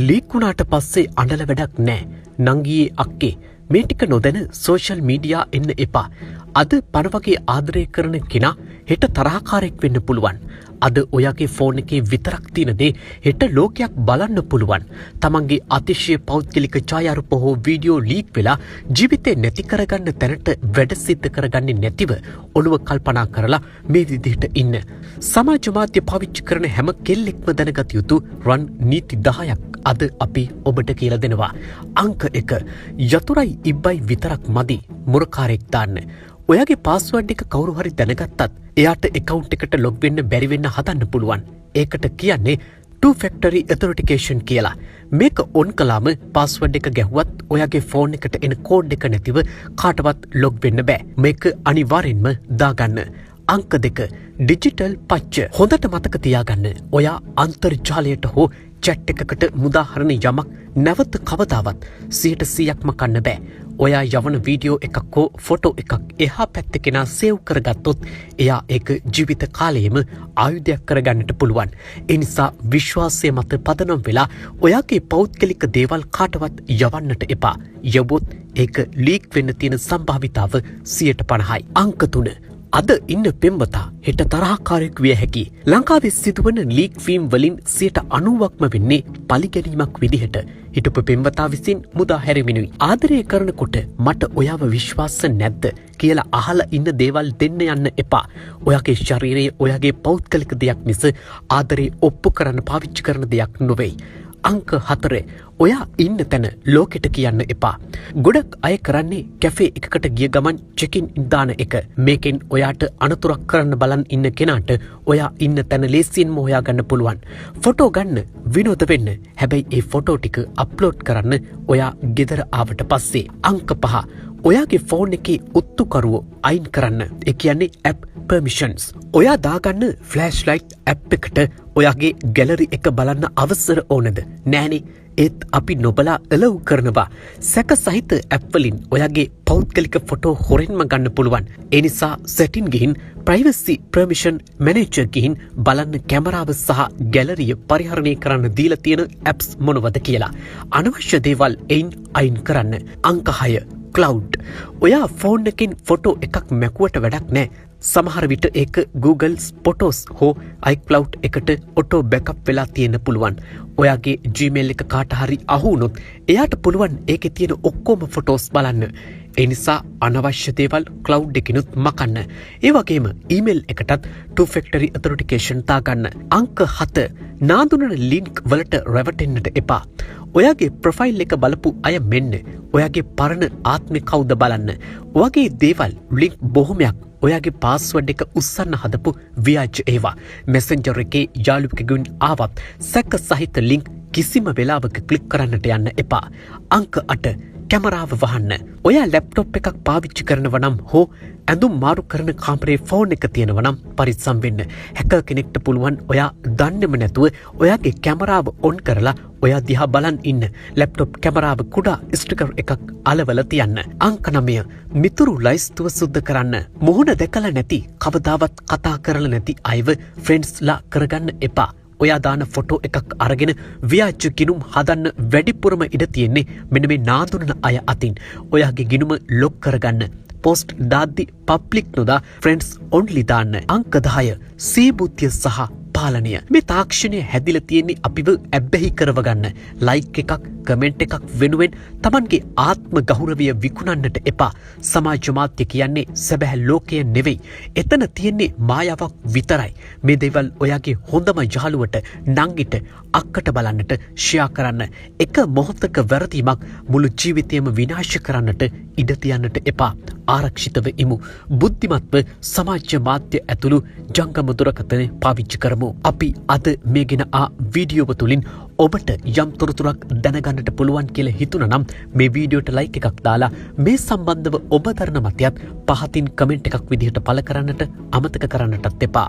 Leak වුණාට පස්සේ අඬල වැඩක් නෑ. නංගියේ අක්කේ මේ ටික නොදැන සෝෂල් මීඩියා එන්න එපා. අද පණ වගේ ආදරය කරන කෙනා හෙට තරහකාරයෙක් වෙන්න පුළුවන්. අද ඔයාගේ ෆෝන් එකේ විතරක් තියෙන දේ හෙට ලෝකයක් බලන්න පුළුවන්. තමන්ගේ අතිශය පෞද්ගලික ඡායාරූප හෝ වීඩියෝ ලීක් වෙලා ජීවිතේ නැති කරගන්න තැනට වැඩ සිද්ධ කරගන්නේ නැතිව ඔළුව කල්පනා කරලා මේ විදිහට ඉන්න. සමාජ මාධ්‍ය පාවිච්චි කරන හැම කෙල්ලෙක්ම දැනගත යුතු රන් නීති 10ක් අද අපි ඔබට කියලා දෙනවා. අංක 1 යතුරුයි ඉබ්බයි විතරක් මදි මුරකාරයෙක් දාන්න. ඔයාගේ පාස්වර්ඩ් එක කවුරු හරි දැනගත්තත් එයාට account එකට log වෙන්න බැරි වෙන්න හදන්න පුළුවන්. ඒකට කියන්නේ two factor authentication කියලා. මේක on කළාම පාස්වර්ඩ් එක ගැහුවත් ඔයාගේ ෆෝන් එකට එන කෝඩ් එක නැතිව කාටවත් log වෙන්න බෑ. මේක අනිවාර්යෙන්ම දාගන්න. අංක 2 ඩිජිටල් පච්ච. හොඳට මතක තියාගන්න. ඔයා අන්තර්ජාලයට හෝ chat එකකට මුදාහරණ යමක් නැවත කවදාවත් 100%ක්ම කන්න බෑ. ඔයා යවන වීඩියෝ එකක් හෝ ෆොටෝ එකක් එහා පැත්තේ කෙනා සේව් කරගත්තොත් එයා ඒක ජීවිත කාලයේම ආයුධයක් කරගන්නට පුළුවන්. ඒ නිසා විශ්වාසය මත පදනම් වෙලා ඔයාගේ පෞද්ගලික දේවල් කාටවත් යවන්නට එපා. යවුවොත් ඒක ලීක් වෙන්න තියෙන සම්භාවිතාව 50%යි. අංක 3 අද ඉන්න පෙම්වතා හෙට තරහකාරයෙක් විය හැකි. ලංකාවේ සිදුවන ලීක් වීම් වලින් 90%ක්ම වෙන්නේ පලිගැනීමක් විදිහට. හිටපු පෙම්වතා විසින් මුදා හැරෙමිනුයි. ආදරය කරනකොට මට ඔයාව විශ්වාස නැද්ද කියලා අහලා ඉන්න දේවල් දෙන්න යන්න එපා. ඔයාගේ ශරීරයේ ඔයාගේ පෞද්ගලික දෙයක් මිස ආදරේ ඔප්පු කරන්න පාවිච්චි කරන දෙයක් නොවේ. අංක 4 ඔයා ඉන්න තැන ලෝකෙට කියන්න එපා. ගොඩක් අය කරන්නේ කැෆේ එකකට ගිය ගමන් චෙකින් දාන එක. මේකෙන් ඔයාට අනතුරක් කරන්න බලන් ඉන්න කෙනාට ඔයා ඉන්න තැන ලේසියෙන්ම හොයාගන්න පුළුවන්. ෆොටෝ ගන්න විනෝද වෙන්න. හැබැයි ඒ ෆොටෝ ටික අප්ලෝඩ් කරන්න ඔයා ගෙදර ආවට පස්සේ. අංක 5 ඔයාගේ ෆෝන් එකේ ඔත්තුකරුවෝ අයින් කරන්න. ඒ කියන්නේ app permissions. ඔයා දාගන්න ෆ්ලෑෂ්ලයිට් app එකට ඔයාගේ ගැලරි එක බලන්න අවසර ඕනද? නෑනේ. ඒත් අපි නොබලා එලව් කරනවා. සැක සහිත ඇප් වලින් ඔයාගේ පෞද්ගලික ෆොටෝ හොරෙන්ම ගන්න පුළුවන්. ඒ නිසා සෙටින් ගිහින් privacy permission manager ගිහින් බලන්න කැමරාව සහ ගැලරිය පරිහරණය කරන්න දීලා තියෙන apps මොනවද කියලා. අනවශ්‍ය දේවල් එයින් අයින් කරන්න. අංක 6 cloud. ඔයා ෆෝන් එකෙන් ෆොටෝ එකක් මැකුවට වැඩක් නෑ. සමහර විට ඒක Google Photos හෝ iCloud එකට ඔටෝ බෑකප් වෙලා තියෙන්න පුළුවන්. ඔයාගේ Gmail එක කාට හරි අහු වුණොත් එයාට පුළුවන් ඒකේ තියෙන ඔක්කොම ෆොටෝස් බලන්න. ඒ නිසා අනවශ්‍ය දේවල් cloud එකකිනුත් මකන්න. ඒ වගේම email එකටත් two factor authentication දාගන්න. අංක 7 නාඳුනන link වලට රැවටෙන්නට එපා. ඔයාගේ ප්‍රොෆයිල් එක බලපු අය මෙන්න ඔයාගේ පරණ ආත්මේ කවුද බලන්න. ඔයාගේ දේවල් ලින්ක් බොහොමයක් ඔයාගේ පාස්වර්ඩ් එක උස්සන්න හදපු ව්‍යාජ ඒවා. මෙසෙන්ජර් එකේ යාළුවෙකුගෙන් ආවත් සැක සහිත ලින්ක් කිසිම වෙලාවක ක්ලික් කරන්නට යන්න එපා. අංක 8 කැමරාව වහන්න. ඔයා ලැප්ටොප් එකක් පාවිච්චි කරනවා නම් හෝ ඇඳුම් මාරු කරන කාමරේ ෆෝන් එක තියෙනවා නම් පරිස්සම් වෙන්න. හැකර් කෙනෙක්ට පුළුවන් ඔයා දන්නේම නැතුව ඔයාගේ කැමරාව ඔන් කරලා ඔයා දිහා බලන් ඉන්න. ලැප්ටොප් කැමරාව කුඩා ස්ටිකර් එකක් අලවල තියන්න. අංක 9 මිතුරු ලයිස්තුව සුද්ධ කරන්න. මුහුණ දැකලා නැති කවදාවත් කතා කරලා නැති අයව ෆ්‍රෙන්ඩ්ස්ලා කරගන්න එපා. ඔයා දාන ෆොටෝ එකක් අරගෙන ව්‍යාජ ගිණුම් හදන්න වැඩිපුරම ඉඩ තියෙන්නේ මෙන්න මේ නාඳුනන අය අතින්. ඔයාගේ ගිණුම ලොක් කරගන්න. පෝස්ට් දාද්දි පබ්ලික් නොදා ෆ්‍රෙන්ඩ්ස් ඔන්ලි දාන්න. අංක 10 සීබුද්ධිය සහ පාලනය. මේ තාක්ෂණය හැදිලා තියෙන්නේ අපිව ඇබ්බැහි කරව ගන්න. ලයික් එකක් කමෙන්ට් එකක් වෙනුවෙන් Tamanගේ ආත්ම ගෞරවය විකුණන්නට එපා. සමාජ මාධ්‍ය කියන්නේ සැබෑ ලෝකය නෙවෙයි. එතන තියෙන්නේ මායාවක් විතරයි. මේ දේවල් ඔයාගේ හොඳම යාළුවට නංගිට අක්කට බලන්නට ෂෙයා කරන්න. එක මොහොතක වැරදීමක් මුළු ජීවිතයම විනාශ කරන්නට ඉඩ තියන්නට එපා. ආරක්ෂිතව ඉමු. බුද්ධිමත්ව සමාජ මාධ්‍ය ඇතුළු ජංගම දුරකථන පාවිච්චි කරමු. අපි අද මේ ගෙන වීඩියෝව තුලින් ඔබට යම් තොරතුරක් දැනගන්නට පුළුවන් කියලා හිතුණා නම් මේ වීඩියෝට ලයික් එකක් දාලා මේ සම්බන්ධව ඔබ දරන මතයත් පහතින් කමෙන්ට් එකක් විදිහට පළ කරන්නට අමතක කරන්නටත් එපා.